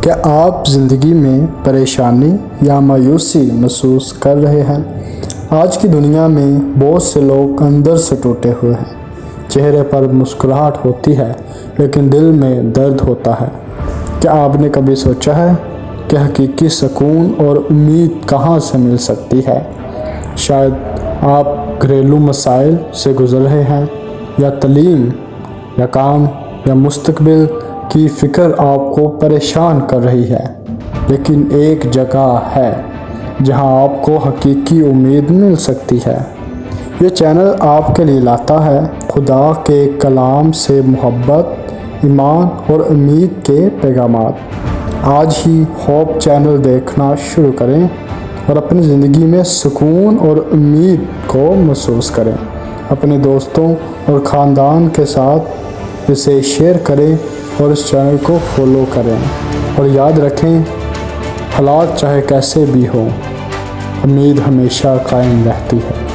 کیا آپ زندگی میں پریشانی یا مایوسی محسوس کر رہے ہیں؟ آج کی دنیا میں بہت سے لوگ اندر سے ٹوٹے ہوئے ہیں۔ چہرے پر مسکراہٹ ہوتی ہے لیکن دل میں درد ہوتا ہے۔ کیا آپ نے کبھی سوچا ہے کہ حقیقی سکون اور امید کہاں سے مل سکتی ہے؟ شاید آپ گھریلو مسائل سے گزر رہے ہیں، یا تعلیم یا کام یا مستقبل کی فکر آپ کو پریشان کر رہی ہے، لیکن ایک جگہ ہے جہاں آپ کو حقیقی امید مل سکتی ہے۔ یہ چینل آپ کے لیے لاتا ہے خدا کے کلام سے محبت، ایمان اور امید کے پیغامات۔ آج ہی ہوپ چینل دیکھنا شروع کریں اور اپنی زندگی میں سکون اور امید کو محسوس کریں۔ اپنے دوستوں اور خاندان کے ساتھ اسے شیئر کریں اور اس چینل کو فالو کریں، اور یاد رکھیں، حالات چاہے کیسے بھی ہوں، امید ہمیشہ قائم رہتی ہے۔